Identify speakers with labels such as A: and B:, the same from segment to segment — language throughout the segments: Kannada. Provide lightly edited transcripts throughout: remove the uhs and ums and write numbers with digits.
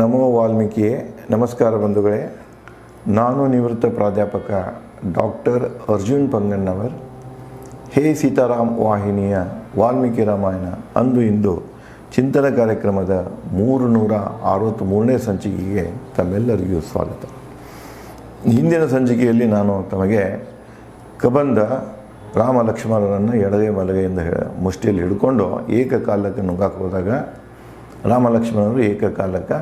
A: ನಮೋ ವಾಲ್ಮೀಕಿಯೇ. ನಮಸ್ಕಾರ ಬಂಧುಗಳೇ. ನಾನು ನಿವೃತ್ತ ಪ್ರಾಧ್ಯಾಪಕ ಡಾಕ್ಟರ್ ಅರ್ಜುನ್ ಪಂಗಣ್ಣವರ್. ಹೇ ಸೀತಾರಾಮ್ ವಾಹಿನಿಯ ವಾಲ್ಮೀಕಿ ರಾಮಾಯಣ ಅಂದು ಇಂದು ಚಿಂತನ ಕಾರ್ಯಕ್ರಮದ 363ನೇ ಸಂಚಿಕೆಗೆ ತಮ್ಮೆಲ್ಲರಿಗೂ ಸ್ವಾಗತ. ಹಿಂದಿನ ಸಂಚಿಕೆಯಲ್ಲಿ ನಾನು ತಮಗೆ ಕಬಂದ ರಾಮ ಲಕ್ಷ್ಮಣರನ್ನು ಎಡಗೈ ಬಲಗೈಯಿಂದ ಮುಷ್ಟಿಯಲ್ಲಿ ಹಿಡ್ಕೊಂಡು ಏಕಕಾಲಕ್ಕೆ ನುಗ್ಗಕ್ಕೆ ಹೋದಾಗ ರಾಮ ಲಕ್ಷ್ಮಣರು ಏಕಕಾಲಕ್ಕೆ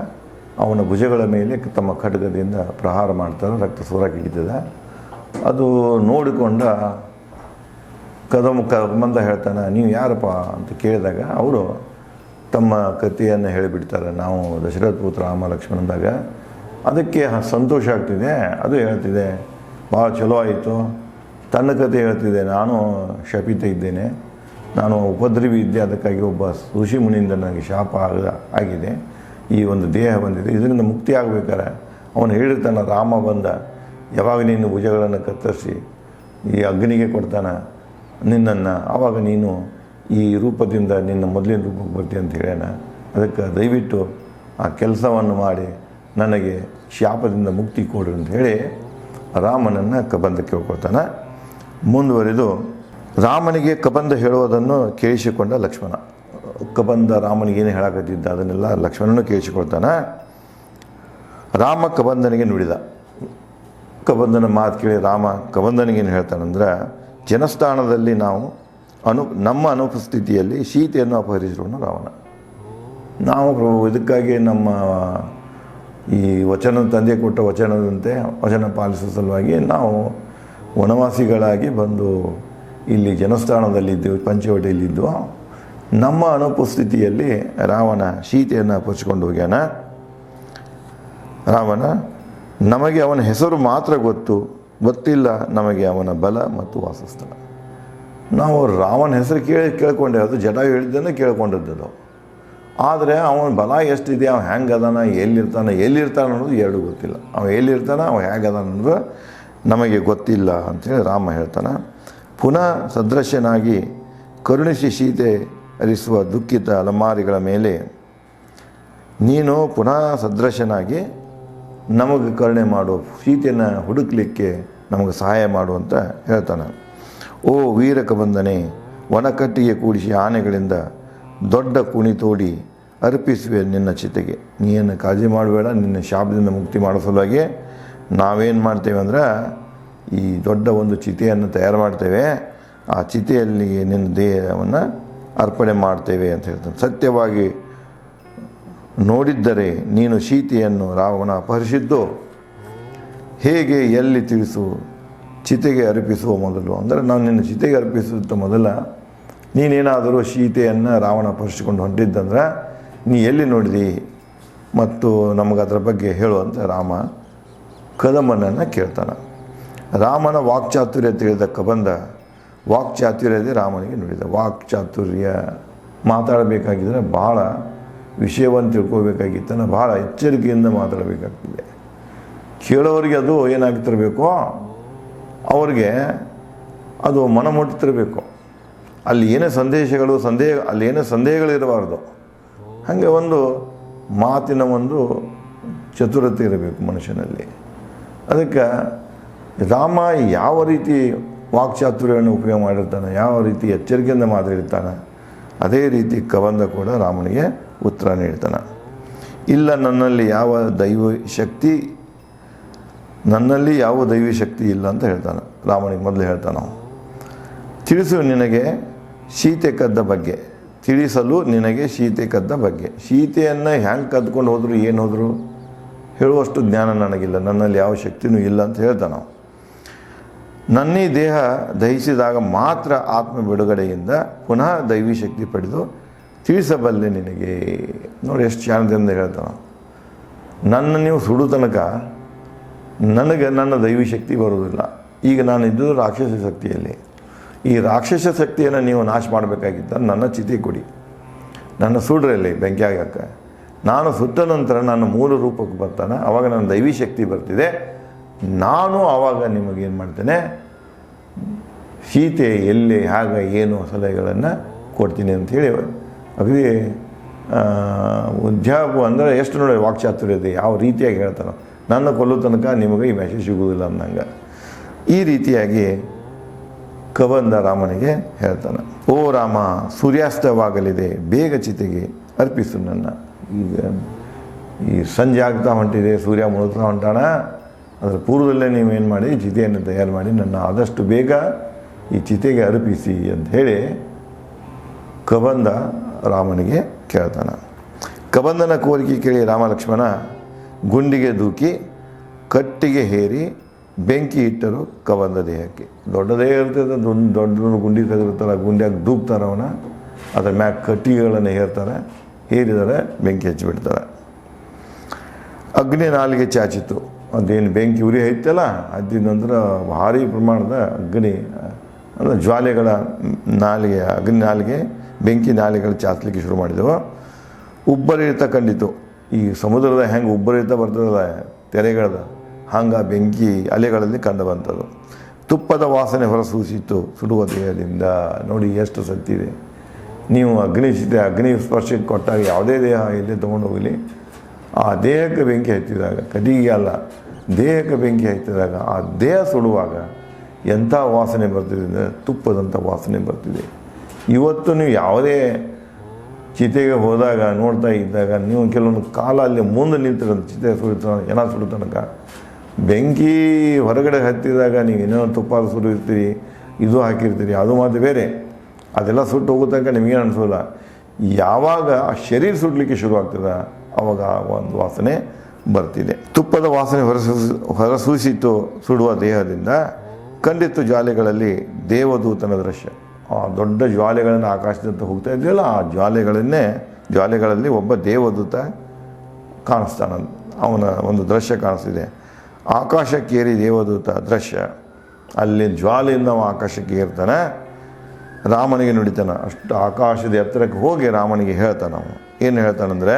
A: ಅವನ ಭುಜಗಳ ಮೇಲೆ ತಮ್ಮ ಖಡ್ಗದಿಂದ ಪ್ರಹಾರ ಮಾಡ್ತಾರೆ. ರಕ್ತ ಸೂರಾಗಿಳಿತದೆ. ಅದು ನೋಡಿಕೊಂಡ ಕಬಂದ ಹೇಳ್ತಾನೆ, ನೀವು ಯಾರಪ್ಪ ಅಂತ ಕೇಳಿದಾಗ ಅವರು ತಮ್ಮ ಕಥೆಯನ್ನು ಹೇಳಿಬಿಡ್ತಾರೆ. ನಾವು ದಶರಥ ಪುತ್ರ ರಾಮ ಲಕ್ಷ್ಮಣಂದಾಗ ಅದಕ್ಕೆ ಸಂತೋಷ ಆಗ್ತಿದೆ. ಅದು ಹೇಳ್ತಿದೆ, ಭಾಳ ಚಲೋ ಆಯಿತು. ತನ್ನ ಕಥೆ ಹೇಳ್ತಿದೆ, ನಾನು ಶಪಿತ ಇದ್ದೇನೆ, ನಾನು ಉಪದ್ರವಿ ಇದ್ದೆ, ಅದಕ್ಕಾಗಿ ಒಬ್ಬ ಋಷಿ ಮುನಿಯಿಂದ ನನಗೆ ಶಾಪ ಆಗಿದೆ, ಈ ಒಂದು ದೇಹ ಬಂದಿದೆ, ಇದರಿಂದ ಮುಕ್ತಿ ಆಗಬೇಕಾರೆ ಅವನು ಹೇಳಿರ್ತಾನೆ, ರಾಮ ಬಂದ ಯಾವಾಗ ನೀನು ಭುಜಗಳನ್ನು ಕತ್ತರಿಸಿ ಈ ಅಗ್ನಿಗೆ ಕೊಡ್ತಾನೆ ನಿನ್ನನ್ನು, ಆವಾಗ ನೀನು ಈ ರೂಪದಿಂದ ನಿನ್ನ ಮೊದಲಿನ ರೂಪಕ್ಕೆ ಬರ್ತೀಯ ಅಂತ ಹೇಳ್ಯಾನ. ಅದಕ್ಕೆ ದಯವಿಟ್ಟು ಆ ಕೆಲಸವನ್ನು ಮಾಡಿ ನನಗೆ ಶಾಪದಿಂದ ಮುಕ್ತಿ ಕೊಡ್ರಿ ಅಂತ ಹೇಳಿ ರಾಮನನ್ನು ಕಬಂದ ಕೇಳ್ಕೊಳ್ತಾನೆ. ಮುಂದುವರಿದು ರಾಮನಿಗೆ ಕಬಂದ ಹೇಳುವುದನ್ನು ಕೇಳಿಸಿಕೊಂಡ ಲಕ್ಷ್ಮಣ. ಕಬಂದ ರಾಮನಿಗೇನು ಹೇಳಕತ್ತಿದ್ದ ಅದನ್ನೆಲ್ಲ ಲಕ್ಷ್ಮಣನೂ ಕೇಳಿಸಿಕೊಳ್ತಾನೆ. ರಾಮ ಕಬಂದನಿಗೆ ನುಡಿದ. ಕಬಂದನ ಮಾತು ಕೇಳಿ ರಾಮ ಕಬಂದನಿಗೇನು ಹೇಳ್ತಾನಂದ್ರೆ, ಜನಸ್ಥಾನದಲ್ಲಿ ನಮ್ಮ ಅನುಪಸ್ಥಿತಿಯಲ್ಲಿ ಸೀತೆಯನ್ನು ಅಪಹರಿಸಿರೋಣ ರಾವಣ. ನಾವು ಇದಕ್ಕಾಗಿ ನಮ್ಮ ಈ ತಂದೆ ಕೊಟ್ಟ ವಚನದಂತೆ ವಚನ ಪಾಲಿಸುವ ಸಲುವಾಗಿ ನಾವು ವನವಾಸಿಗಳಾಗಿ ಬಂದು ಇಲ್ಲಿ ಜನಸ್ಥಾನದಲ್ಲಿದ್ದೆವು, ಪಂಚವಟಿಯಲ್ಲಿದ್ದು. ನಮ್ಮ ಅನುಪಸ್ಥಿತಿಯಲ್ಲಿ ರಾವಣ ಸೀತೆಯನ್ನು ಅಪಹರಿಸಿಕೊಂಡು ಹೋಗ್ಯಾನ. ರಾವಣ ನಮಗೆ ಅವನ ಹೆಸರು ಮಾತ್ರ ಗೊತ್ತಿಲ್ಲ ನಮಗೆ ಅವನ ಬಲ ಮತ್ತು ವಾಸಸ್ಥಳ. ನಾವು ರಾವಣ ಹೆಸರು ಕೇಳ್ಕೊಂಡೆ, ಅದು ಜಟಾಯು ಹೇಳಿದ್ದನ್ನು ಕೇಳ್ಕೊಂಡಿದ್ದದು. ಆದರೆ ಅವನ ಬಲ ಎಷ್ಟಿದೆ, ಅವನು ಹೆಂಗೆ ಅದಾನ, ಎಲ್ಲಿರ್ತಾನೆ ಅನ್ನೋದು ಎರಡೂ ಗೊತ್ತಿಲ್ಲ. ಅವನು ಎಲ್ಲಿರ್ತಾನೆ, ಅವನು ಹೇಗೆ ಅದಾನ ಅನ್ನೋದು ನಮಗೆ ಗೊತ್ತಿಲ್ಲ ಅಂಥೇಳಿ ರಾಮ ಹೇಳ್ತಾನೆ. ಪುನಃ ಸದೃಶ್ಯನಾಗಿ ಕರುಣಿಸಿ ಸೀತೆ ಹರಿಸುವ ದುಃಖಿತ ಅಲಮಾರಿಗಳ ಮೇಲೆ ನೀನು ಪುನಃ ಸದೃಶ್ಯನಾಗಿ ನಮಗೆ ಕರುಣೆ ಮಾಡು, ಸೀತೆಯನ್ನು ಹುಡುಕಲಿಕ್ಕೆ ನಮಗೆ ಸಹಾಯ ಮಾಡು ಅಂತ ಹೇಳ್ತಾನೆ. ಓ ವೀರ ಕಬಂದನೆ, ವನಕಟ್ಟಿಗೆ ಕೂಡಿಸಿ ಆನೆಗಳಿಂದ ದೊಡ್ಡ ಕುಣಿ ತೋಡಿ ಅರ್ಪಿಸುವೆ ನಿನ್ನ ಚಿತೆಗೆ. ನೀನು ಕಾಳಜಿ ಮಾಡಬೇಡ, ನಿನ್ನ ಶಾಪದಿಂದ ಮುಕ್ತಿ ಮಾಡೋ ಸಲುವಾಗಿ ನಾವೇನು ಮಾಡ್ತೇವೆ ಅಂದ್ರೆ ಈ ದೊಡ್ಡ ಒಂದು ಚಿತೆಯನ್ನು ತಯಾರು ಮಾಡ್ತೇವೆ. ಆ ಚಿತೆಯಲ್ಲಿ ನಿನ್ನ ದೇಹವನ್ನು ಅರ್ಪಣೆ ಮಾಡ್ತೇವೆ ಅಂತ ಹೇಳ್ತಾನೆ. ಸತ್ಯವಾಗಿ ನೋಡಿದ್ದರೆ ನೀನು ಸೀತೆಯನ್ನು ರಾವಣ ಅಪಹರಿಸಿದ್ದು ಹೇಗೆ, ಎಲ್ಲಿ ತಿಳಿಸು. ಚಿತೆಗೆ ಅರ್ಪಿಸುವ ಮೊದಲು ಅಂದರೆ ನಾನು ನಿನ್ನ ಚಿತೆಗೆ ಅರ್ಪಿಸುತ್ತ ಮೊದಲ ನೀನೇನಾದರೂ ಸೀತೆಯನ್ನು ರಾವಣ ಅಪಹರಿಸಿಕೊಂಡು ಹೊಂಟಿದ್ದಂದ್ರೆ ನೀ ಎಲ್ಲಿ ನೋಡಿದಿ ಮತ್ತು ನಮಗೆ ಅದರ ಬಗ್ಗೆ ಹೇಳುವಂತ ರಾಮ ಕದಮನನ್ನು ಕೇಳ್ತಾನೆ. ರಾಮನ ವಾಕ್ಚಾತುರ್ಯ ತಿಳಿದ ಕಬಂದ ವಾಕ್ಚಾತುರ್ಯದೇ ರಾಮನಿಗೆ ನುಡಿದ. ವಾಕ್ಚಾತುರ್ಯ ಮಾತಾಡಬೇಕಾಗಿದ್ದರೆ ಭಾಳ ವಿಷಯವನ್ನು ತಿಳ್ಕೋಬೇಕಾಗಿತ್ತನ, ಭಾಳ ಎಚ್ಚರಿಕೆಯಿಂದ ಮಾತಾಡಬೇಕಾಗ್ತದೆ. ಕೇಳೋರಿಗೆ ಅದು ಏನಾಗ್ತಿರಬೇಕು, ಅವ್ರಿಗೆ ಅದು ಮನ ಮುಟ್ತಿರಬೇಕು. ಅಲ್ಲಿ ಏನೇ ಅಲ್ಲಿ ಏನೇ ಸಂದೇಹಗಳಿರಬಾರ್ದು. ಹಾಗೆ ಒಂದು ಮಾತಿನ ಒಂದು ಚತುರತೆ ಇರಬೇಕು ಮನುಷ್ಯನಲ್ಲಿ. ಅದಕ್ಕೆ ರಾಮ ಯಾವ ರೀತಿ ವಾಕ್ಚಾತುರ್ಯವನ್ನು ಉಪಯೋಗ ಮಾಡಿರ್ತಾನೆ, ಯಾವ ರೀತಿ ಎಚ್ಚರಿಕೆಯಿಂದ ಮಾತಾಡಿರ್ತಾನೆ, ಅದೇ ರೀತಿ ಕಬಂದ ಕೂಡ ರಾಮನಿಗೆ ಉತ್ತರ ನೀಡ್ತಾನೆ. ಇಲ್ಲ, ನನ್ನಲ್ಲಿ ಯಾವ ದೈವಿ ಶಕ್ತಿ ಇಲ್ಲ ಅಂತ ಹೇಳ್ತಾನೆ. ರಾಮನಿಗೆ ಮೊದಲು ಹೇಳ್ತಾನೆ, ತಿಳಿಸಲು ನಿನಗೆ ಸೀತೆ ಕದ್ದ ಬಗ್ಗೆ. ಸೀತೆಯನ್ನು ಹ್ಯಾಂಗೆ ಕದ್ಕೊಂಡು ಹೋದ್ರು, ಏನು ಹೋದ್ರು ಹೇಳುವಷ್ಟು ಜ್ಞಾನ ನನಗಿಲ್ಲ, ನನ್ನಲ್ಲಿ ಯಾವ ಶಕ್ತಿನೂ ಇಲ್ಲ ಅಂತ ಹೇಳ್ತಾನೆ. ನನ್ನೀ ದೇಹ ದಹಿಸಿದಾಗ ಮಾತ್ರ ಆತ್ಮ ಬಿಡುಗಡೆಯಿಂದ ಪುನಃ ದೈವಿ ಶಕ್ತಿ ಪಡೆದು ತಿಳಿಸಬಲ್ಲೆ ನಿನಗೆ. ನೋಡಿ ಎಷ್ಟು ಚಾಣದಿಂದ ಹೇಳ್ತಾನೆ. ನನ್ನ ನೀವು ಸುಡು ತನಕ ನನಗೆ ನನ್ನ ದೈವಿ ಶಕ್ತಿ ಬರೋದಿಲ್ಲ. ಈಗ ನಾನು ಇದ್ದು ರಾಕ್ಷಸ ಶಕ್ತಿಯಲ್ಲಿ. ಈ ರಾಕ್ಷಸ ಶಕ್ತಿಯನ್ನು ನೀವು ನಾಶ ಮಾಡಬೇಕಾಗಿದ್ದ ನನ್ನ ಚಿತೆ ಕೊಡಿ, ನನ್ನ ಸುಡ್ರಲ್ಲಿ ಬೆಂಕಿ ಆಗಕ್ಕೆ. ನಾನು ಸುಟ್ಟ ನಂತರ ನನ್ನ ಮೂಲ ರೂಪಕ್ಕೆ ಬರ್ತಾನೆ, ಆವಾಗ ನನ್ನ ದೈವಿ ಶಕ್ತಿ ಬರ್ತಿದೆ. ನಾನು ಆವಾಗ ನಿಮಗೇನು ಮಾಡ್ತೇನೆ, ಸೀತೆ ಎಲ್ಲಿ ಹೇಗೆ ಏನು ಸಲಹೆಗಳನ್ನು ಕೊಡ್ತೀನಿ ಅಂಥೇಳಿ ಅಗದಿ ಉದ್ಯಾಪ ಅಂದರೆ ಎಷ್ಟು ನೋಡಿ ವಾಕ್ಚಾತುರ್ಯ ಇದೆ, ಯಾವ ರೀತಿಯಾಗಿ ಹೇಳ್ತಾನೆ, ನನ್ನ ಕೊಲ್ಲೋ ತನಕ ನಿಮಗೆ ಈ ಮೆಸೇಜ್ ಸಿಗುವುದಿಲ್ಲ ಅಂದಂಗೆ. ಈ ರೀತಿಯಾಗಿ ಕಬಂದ ರಾಮನಿಗೆ ಹೇಳ್ತಾನೆ, ಓ ರಾಮ, ಸೂರ್ಯಾಸ್ತವಾಗಲಿದೆ, ಬೇಗ ಚಿತೆಗೆ ಅರ್ಪಿಸು ನನ್ನ. ಈಗ ಈ ಸಂಜೆ ಆಗ್ತಾ ಹೊಂಟಿದೆ, ಸೂರ್ಯ ಮುಳುಗ್ತಾ ಹೊಂಟಾಣ, ಅದರ ಪೂರ್ವದಲ್ಲೇ ನೀವೇನು ಮಾಡಿ ಚಿತೆಯನ್ನು ತಯಾರು ಮಾಡಿ ನನ್ನ ಆದಷ್ಟು ಬೇಗ ಈ ಚಿತೆಗೆ ಅರ್ಪಿಸಿ ಅಂತ ಹೇಳಿ ಕಬಂದ ರಾಮನಿಗೆ ಕೇಳ್ತಾನೆ. ಕಬಂದನ ಕೋರಿಕೆ ಕೇಳಿ ರಾಮ ಲಕ್ಷ್ಮಣ ಗುಂಡಿಗೆ ದೂಕಿ ಕಟ್ಟಿಗೆ ಹೇರಿ ಬೆಂಕಿ ಇಟ್ಟರು ಕಬಂದ ದೇಹಕ್ಕೆ. ದೊಡ್ಡದೇ ಇರ್ತದೆ, ದೊಡ್ಡ ಗುಂಡಿ ತೆಗೆದಿರ್ತಾರೆ, ಗುಂಡಿಯಾಗಿ ದೂಕ್ತಾರೆ ಅವನ, ಅದ್ರ ಮ್ಯಾಗ ಕಟ್ಟಿಗೆಗಳನ್ನು ಹೇರ್ತಾರೆ, ಹೇರಿದರೆ ಬೆಂಕಿ ಹಚ್ಚಿಬಿಡ್ತಾರೆ. ಅಗ್ನಿ ನಾಲಿಗೆ ಚಾಚಿತು. ಅದೇನು ಬೆಂಕಿ ಉರಿ ಐತಲ್ಲ, ಅದಿದ ನಂತರ ಭಾರಿ ಪ್ರಮಾಣದ ಅಗ್ನಿ ಅಂದರೆ ಜ್ವಾಲೆಗಳ ನಾಲಿಗೆ, ಅಗ್ನಿ ನಾಲಿಗೆ ಬೆಂಕಿ ನಾಲಿಗೆಗಳು ಚಾಚಲಿಕ್ಕೆ ಶುರು ಮಾಡಿದೆವು. ಉಬ್ಬರಿತ ಕಂಡಿತು. ಈ ಸಮುದ್ರದ ಹೆಂಗೆ ಉಬ್ಬರಿತ ಬರ್ತದಲ್ಲ ತೆರೆಗಳದ, ಹಂಗೆ ಬೆಂಕಿ ಅಲೆಗಳಲ್ಲಿ ಕಂಡು ಬಂತದು. ತುಪ್ಪದ ವಾಸನೆ ಹೊರಸೂಸಿತು ಸುಡುವ ದೇಹದಿಂದ. ನೋಡಿ ಎಷ್ಟು ಸತ್ತಿದೆ. ನೀವು ಅಗ್ನಿ ಸ್ಪರ್ಶಕ್ಕೆ ಕೊಟ್ಟಾಗ ಯಾವುದೇ ದೇಹ ಇಲ್ಲೇ ತೊಗೊಂಡು ಹೋಗಲಿ, ಆ ದೇಹಕ್ಕೆ ಬೆಂಕಿ ಹತ್ತಿದಾಗ, ಕಟ್ಟಿಗೆ ಅಲ್ಲ ದೇಹಕ್ಕೆ ಬೆಂಕಿ ಹತ್ತಿದಾಗ ಆ ದೇಹ ಸುಡುವಾಗ ಎಂಥ ವಾಸನೆ ಬರ್ತಿದೆ ಅಂದರೆ ತುಪ್ಪದಂಥ ವಾಸನೆ ಬರ್ತಿದೆ. ಇವತ್ತು ನೀವು ಯಾವುದೇ ಚಿತೆಗೆ ಹೋದಾಗ ನೋಡ್ತಾ ಇದ್ದಾಗ ನೀವು ಕೆಲವೊಂದು ಕಾಲ ಅಲ್ಲಿ ಮುಂದೆ ನಿಂತಿರೋದು ಚಿತೆ ಸುಡುತ್ತನಕ ಬೆಂಕಿ ಹೊರಗಡೆ ಹತ್ತಿದಾಗ ನೀವು ಏನೇನೋ ತುಪ್ಪ ಸುರಿರ್ತೀರಿ, ಇದು ಹಾಕಿರ್ತೀರಿ, ಅದು ಮಾತು ಬೇರೆ, ಅದೆಲ್ಲ ಸುಟ್ಟು ಹೋಗೋ ತನಕ ನಿಮಗೇನು ಅನಿಸೋಲ್ಲ. ಯಾವಾಗ ಆ ಶರೀರ ಸುಡಲಿಕ್ಕೆ ಶುರುವಾಗ್ತದೆ ಆವಾಗ ಒಂದು ವಾಸನೆ ಬರ್ತಿದೆ. ತುಪ್ಪದ ವಾಸನೆ ಹೊರಸೂಸಿತು ಸುಡುವ ದೇಹದಿಂದ. ಕಂಡಿತ್ತು ಜ್ವಾಲೆಗಳಲ್ಲಿ ದೇವದೂತನ ದೃಶ್ಯ. ಆ ದೊಡ್ಡ ಜ್ವಾಲೆಗಳನ್ನು ಆಕಾಶದಿಂದ ಹೋಗ್ತಾ ಇದೆಯಲ್ಲ, ಆ ಜ್ವಾಲೆಗಳಲ್ಲಿ ಒಬ್ಬ ದೇವದೂತ ಕಾಣಿಸ್ತಾನ. ಅವನ ಒಂದು ದೃಶ್ಯ ಕಾಣಿಸ್ತಿದೆ. ಆಕಾಶಕ್ಕೇರಿ ದೇವದೂತ ದೃಶ್ಯ. ಅಲ್ಲಿ ಜ್ವಾಲೆಯಿಂದ ಅವ ಆಕಾಶಕ್ಕೆ ಏರ್ತಾನೆ, ರಾಮನಿಗೆ ನುಡಿತಾನೆ. ಅಷ್ಟು ಆಕಾಶದ ಎತ್ತರಕ್ಕೆ ಹೋಗಿ ರಾಮನಿಗೆ ಹೇಳ್ತಾನೆ. ಅವನು ಏನು ಹೇಳ್ತಾನಂದರೆ,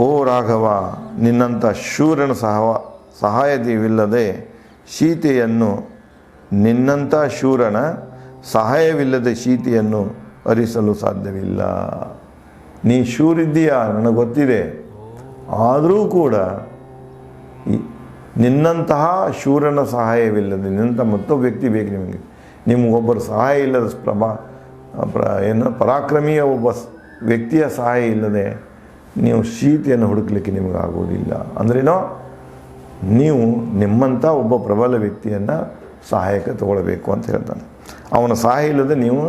A: ಓ ರಾಘವ, ನಿನ್ನಂಥ ಶೂರನ ಸಹಾಯವಿಲ್ಲದೆ ಸೀತೆಯನ್ನು ನಿನ್ನಂಥ ಶೂರನ ಸಹಾಯವಿಲ್ಲದೆ ಸೀತೆಯನ್ನು ಹರಿಸಲು ಸಾಧ್ಯವಿಲ್ಲ. ನೀ ಶೂರಿದ್ದೀಯಾ ನನಗೆ ಗೊತ್ತಿದೆ, ಆದರೂ ಕೂಡ ನಿನ್ನಂತಹ ಶೂರನ ಸಹಾಯವಿಲ್ಲದೆ, ನಿನ್ನಂಥ ಮತ್ತೊಬ್ಬ ವ್ಯಕ್ತಿ ಬೇಕು ನಿಮಗೆ. ನಿಮಗೊಬ್ಬರ ಸಹಾಯ ಇಲ್ಲದ ಪರಾಕ್ರಮಿಯ ಒಬ್ಬ ವ್ಯಕ್ತಿಯ ಸಹಾಯ ಇಲ್ಲದೆ ನೀವು ಸೀತೆಯನ್ನು ಹುಡುಕಲಿಕ್ಕೆ ನಿಮಗಾಗೋದಿಲ್ಲ. ಅಂದ್ರೇನೋ ನೀವು ನಿಮ್ಮಂಥ ಒಬ್ಬ ಪ್ರಬಲ ವ್ಯಕ್ತಿಯನ್ನು ಸಹಾಯಕ್ಕೆ ತಗೊಳ್ಬೇಕು ಅಂತ ಹೇಳ್ತಾನೆ. ಅವನ ಸಹಾಯ ಇಲ್ಲದೆ ನೀವು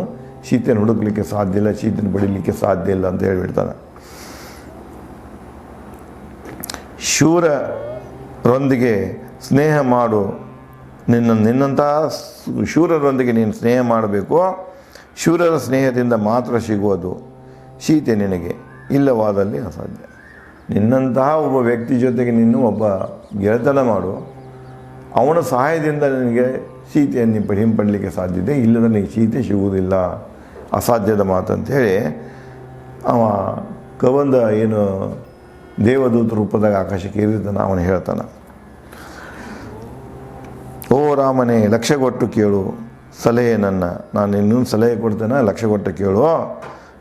A: ಸೀತೆಯನ್ನು ಹುಡುಕಲಿಕ್ಕೆ ಸಾಧ್ಯ ಇಲ್ಲ, ಸೀತೆಯನ್ನು ಬಡಿಲಿಕ್ಕೆ ಸಾಧ್ಯ ಇಲ್ಲ ಅಂತ ಹೇಳಿಬಿಡ್ತಾನೆ. ಶೂರರೊಂದಿಗೆ ಸ್ನೇಹ ಮಾಡು, ನಿನ್ನಂಥ ಶೂರರೊಂದಿಗೆ ನೀನು ಸ್ನೇಹ ಮಾಡಬೇಕು. ಶೂರರ ಸ್ನೇಹದಿಂದ ಮಾತ್ರ ಸಿಗುವುದು ಸೀತೆ ನಿನಗೆ, ಇಲ್ಲವಾದಲ್ಲಿ ಅಸಾಧ್ಯ. ನಿನ್ನಂತಹ ಒಬ್ಬ ವ್ಯಕ್ತಿ ಜೊತೆಗೆ ನೀನು ಒಬ್ಬ ಗೆಳೆತನ ಮಾಡು, ಅವನ ಸಹಾಯದಿಂದ ನಿನಗೆ ಸೀತೆಯನ್ನು ಹಿಂಪಡಲಿಕ್ಕೆ ಸಾಧ್ಯತೆ, ಇಲ್ಲದ ನಿನಗೆ ಸೀತೆ ಸಿಗುವುದಿಲ್ಲ, ಅಸಾಧ್ಯದ ಮಾತು ಅಂಥೇಳಿ ಅವ ಕಬಂದ ಏನು ದೇವದೂತ ರೂಪದಾಗ ಆಕಾಶಕ್ಕೆ ಏರಿದ್ದಾನೆ ಅವನು ಹೇಳ್ತಾನೆ. ಓ ರಾಮನೇ, ಲಕ್ಷ್ಯಗೊಟ್ಟು ಕೇಳು ಸಲಹೆ ನನ್ನ. ನಾನು ಇನ್ನೊಂದು ಸಲಹೆ ಕೊಡ್ತೇನೆ, ಲಕ್ಷ್ಯಗೊಟ್ಟು ಕೇಳು.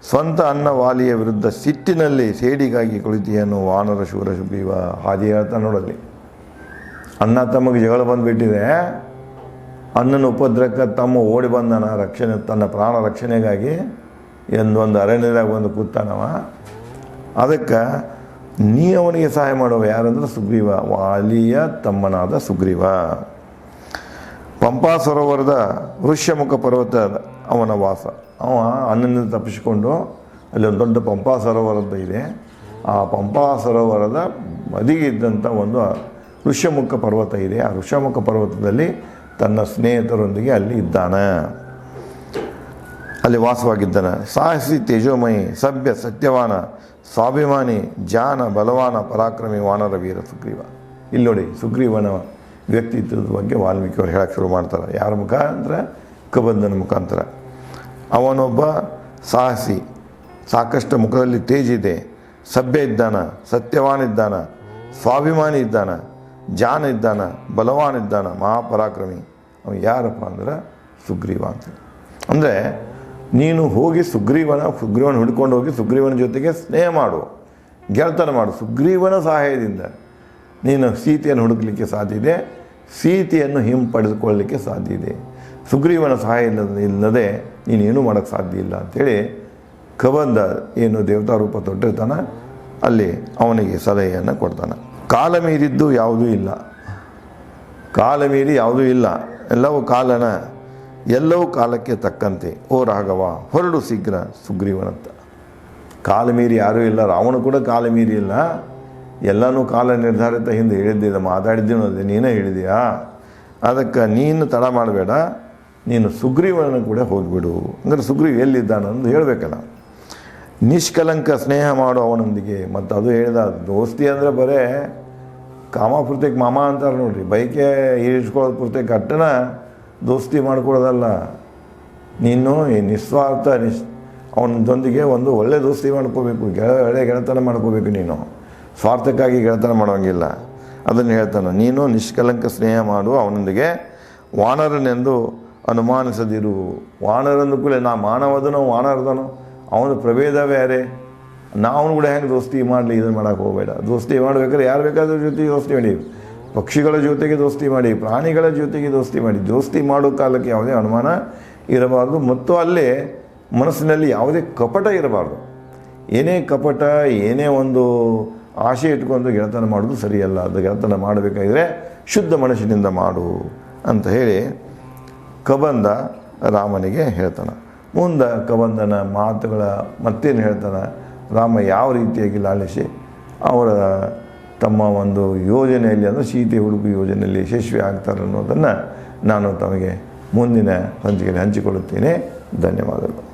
A: ಸ್ವಂತ ಅನ್ನ ವಾಲಿಯ ವಿರುದ್ಧ ಸಿಟ್ಟಿನಲ್ಲಿ ಸೇಡಿಗಾಗಿ ಕುಳಿತಿಯನ್ನು ವಾನರ ಶೂರ ಸುಗ್ರೀವ. ಹಾದಿ ಹೇಳ್ತಾನೆ ನೋಡಲ್ಲಿ. ಅಣ್ಣ ತಮಗೆ ಜಗಳ ಬಂದುಬಿಟ್ಟಿದೆ, ಅಣ್ಣನ ಉಪದ್ರಕ್ಕೆ ತಮ್ಮ ಓಡಿ ಬಂದನ ರಕ್ಷಣೆ, ತನ್ನ ಪ್ರಾಣ ರಕ್ಷಣೆಗಾಗಿ ಒಂದು ಅರಣ್ಯದಾಗ ಒಂದು ಕೂತಾನವ. ಅದಕ್ಕೆ ನೀ ಅವನಿಗೆ ಸಹಾಯ ಮಾಡುವ ಯಾರಂದ್ರೆ ಸುಗ್ರೀವ, ವಾಲಿಯ ತಮ್ಮನಾದ ಸುಗ್ರೀವ. ಪಂಪಾ ಸರೋವರದ ಋಷ್ಯಮುಖ ಪರ್ವತ ಅವನ ವಾಸ. ಅವ ಅಣ್ಣನಿಂದ ತಪ್ಪಿಸಿಕೊಂಡು ಅಲ್ಲಿ ಒಂದು ದೊಡ್ಡ ಪಂಪಾ ಸರೋವರ ಅಂತ ಇದೆ. ಆ ಪಂಪಾ ಸರೋವರದ ಬದಿಗೆ ಇದ್ದಂಥ ಒಂದು ಋಷ್ಯಮುಖ ಪರ್ವತ ಇದೆ. ಆ ಋಷ್ಯಮುಖ ಪರ್ವತದಲ್ಲಿ ತನ್ನ ಸ್ನೇಹಿತರೊಂದಿಗೆ ಅಲ್ಲಿ ಇದ್ದಾನೆ, ಅಲ್ಲಿ ವಾಸವಾಗಿದ್ದಾನೆ. ಸಾಹಸಿ, ತೇಜೋಮಯಿ, ಸಭ್ಯ, ಸತ್ಯವಾನ, ಸ್ವಾಭಿಮಾನಿ, ಜಾನ, ಬಲವಾನ, ಪರಾಕ್ರಮಿ, ವಾನರ ವೀರ ಸುಗ್ರೀವ. ಇಲ್ಲಿ ನೋಡಿ, ಸುಗ್ರೀವನ ವ್ಯಕ್ತಿತ್ವದ ಬಗ್ಗೆ ವಾಲ್ಮೀಕಿಯವರು ಹೇಳಕ್ಕೆ ಶುರು ಮಾಡ್ತಾರೆ. ಯಾರ ಮುಖ ಅಂದರೆ ಕಬಂದನ ಮುಖಾಂತರ. ಅವನೊಬ್ಬ ಸಾಹಸಿ, ಸಾಕಷ್ಟು ಮುಖದಲ್ಲಿ ತೇಜ್ ಇದೆ, ಸಭ್ಯ ಇದ್ದಾನ, ಸತ್ಯವಾನ್ ಇದ್ದಾನ, ಸ್ವಾಭಿಮಾನಿ ಇದ್ದಾನ, ಜಾನ ಇದ್ದಾನ, ಬಲವಾನ್ ಇದ್ದಾನ, ಮಹಾಪರಾಕ್ರಮಿ. ಅವನು ಯಾರಪ್ಪ ಅಂದ್ರೆ ಸುಗ್ರೀವ ಅಂತ. ಅಂದರೆ ನೀನು ಹೋಗಿ ಸುಗ್ರೀವನ ಹುಡ್ಕೊಂಡು ಹೋಗಿ ಸುಗ್ರೀವನ ಜೊತೆಗೆ ಸ್ನೇಹ ಮಾಡು, ಗೆಳೆತನ ಮಾಡು. ಸುಗ್ರೀವನ ಸಹಾಯದಿಂದ ನೀನು ಸೀತೆಯನ್ನು ಹುಡುಕಲಿಕ್ಕೆ ಸಾಧ್ಯ ಇದೆ, ಸೀತೆಯನ್ನು ಹಿಂಪಡೆದುಕೊಳ್ಳಲಿಕ್ಕೆ ಸಾಧ್ಯ ಇದೆ. ಸುಗ್ರೀವನ ಸಹಾಯ ಇಲ್ಲದೆ ನೀನೇನು ಮಾಡೋಕ್ಕೆ ಸಾಧ್ಯ ಇಲ್ಲ ಅಂಥೇಳಿ ಕಬಂದ ಏನು ದೇವತಾ ರೂಪ ತೊಟ್ಟಿರ್ತಾನೆ ಅಲ್ಲಿ ಅವನಿಗೆ ಸಲಹೆಯನ್ನು ಕೊಡ್ತಾನೆ. ಕಾಲ ಮೀರಿದ್ದು ಯಾವುದೂ ಇಲ್ಲ, ಕಾಲ ಮೀರಿ ಯಾವುದೂ ಇಲ್ಲ, ಎಲ್ಲವೂ ಕಾಲಕ್ಕೆ ತಕ್ಕಂತೆ. ಓ ರಾಘವ, ಹೊರಡು ಶೀಘ್ರ ಸುಗ್ರೀವನಂತ. ಕಾಲ ಮೀರಿ ಯಾರೂ ಇಲ್ಲ, ರಾವಣ ಕೂಡ ಕಾಲ ಮೀರಿ ಇಲ್ಲ. ಎಲ್ಲನೂ ಕಾಲ ನಿರ್ಧಾರಿತ ಹಿಂದೆ ಹೇಳಿದ್ದಿಲ್ಲ, ಮಾತಾಡಿದ್ದೀನೋ ಅದೇ ನೀನೇ ಹೇಳಿದೆಯಾ. ಅದಕ್ಕೆ ನೀನು ತಡ ಮಾಡಬೇಡ, ನೀನು ಸುಗ್ರೀವನ ಕೂಡ ಹೋಗಿಬಿಡು. ಅಂದರೆ ಸುಗ್ರೀವ್ ಎಲ್ಲಿದ್ದಾನಂದು ಹೇಳಬೇಕಲ್ಲ. ನಿಷ್ಕಲಂಕ ಸ್ನೇಹ ಮಾಡು ಅವನೊಂದಿಗೆ. ಮತ್ತು ಅದು ಹೇಳಿದ ದೋಸ್ತಿ ಅಂದರೆ ಬರೇ ಕಾಮಾಪುರ್ತಕ್ಕೆ ಮಾಮ ಅಂತಾರೆ ನೋಡ್ರಿ, ಬೈಕೆ ಇರಿಸ್ಕೊಳ್ಳೋದು ಪುರ್ತಕ್ಕೆ ಅಟ್ಟನ ದೋಸ್ತಿ ಮಾಡ್ಕೊಳ್ಳೋದಲ್ಲ. ನೀನು ಈ ನಿಸ್ವಾರ್ಥ ಅವನದೊಂದಿಗೆ ಒಂದು ಒಳ್ಳೆ ದೋಸ್ತಿ ಮಾಡ್ಕೋಬೇಕು, ಒಳ್ಳೆ ಗೆಳೆತನ ಮಾಡ್ಕೋಬೇಕು. ನೀನು ಸ್ವಾರ್ಥಕ್ಕಾಗಿ ಗೆಳೆತನ ಮಾಡೋಂಗಿಲ್ಲ. ಅದನ್ನು ಹೇಳ್ತಾನೆ, ನೀನು ನಿಷ್ಕಲಂಕ ಸ್ನೇಹ ಮಾಡು ಅವನೊಂದಿಗೆ, ವಾನರನೆಂದು ಅನುಮಾನಿಸದಿರು. ವಾನರಂದು ಕೂಡ ನಾ ಮಾನವದನೋ ವಾನರದನೋ ಅವನ ಪ್ರಭೇದ ಬೇರೆ. ನಾವು ಕೂಡ ಹೆಂಗೆ ದೋಸ್ತಿ ಮಾಡಲಿ, ಇದನ್ನು ಮಾಡೋಕ್ಕೆ ಹೋಗಬೇಡ. ದೋಸ್ತಿ ಮಾಡಬೇಕಾದ್ರೆ ಯಾರು ಬೇಕಾದ್ರ ಜೊತೆಗೆ ದೋಸ್ತಿ ಮಾಡಿ, ಪಕ್ಷಿಗಳ ಜೊತೆಗೆ ದೋಸ್ತಿ ಮಾಡಿ, ಪ್ರಾಣಿಗಳ ಜೊತೆಗೆ ದೋಸ್ತಿ ಮಾಡಿ. ದೋಸ್ತಿ ಮಾಡೋ ಕಾಲಕ್ಕೆ ಯಾವುದೇ ಅನುಮಾನ ಇರಬಾರ್ದು, ಮತ್ತು ಅಲ್ಲೇ ಮನಸ್ಸಿನಲ್ಲಿ ಯಾವುದೇ ಕಪಟ ಇರಬಾರ್ದು. ಏನೇ ಕಪಟ, ಏನೇ ಒಂದು ಆಸೆ ಇಟ್ಕೊಂಡು ಗೆಳೆತನ ಮಾಡೋದು ಸರಿಯಲ್ಲ. ಅದು ಗೆಳೆತನ ಮಾಡಬೇಕಾದ್ರೆ ಶುದ್ಧ ಮನಸ್ಸಿನಿಂದ ಮಾಡು ಅಂತ ಹೇಳಿ ಕಬಂದ ರಾಮನಿಗೆ ಹೇಳ್ತಾನೆ. ಮುಂದೆ ಕಬಂದನ ಮಾತುಗಳ ಮತ್ತೇನು ಹೇಳ್ತಾನೆ, ರಾಮ ಯಾವ ರೀತಿಯಾಗಿ ಲಾಲಿಸಿ ಅವರ ತಮ್ಮ ಒಂದು ಯೋಜನೆಯಲ್ಲಿ, ಅಂದರೆ ಸೀತೆ ಹುಡುಕು ಯೋಜನೆಯಲ್ಲಿ ಯಶಸ್ವಿ ಆಗ್ತಾರೆ ಅನ್ನೋದನ್ನು ನಾನು ತಮಗೆ ಮುಂದಿನ ಸಂಚಿಕೆಯಲ್ಲಿ ಹಂಚಿಕೊಳ್ಳುತ್ತೇನೆ. ಧನ್ಯವಾದಗಳು.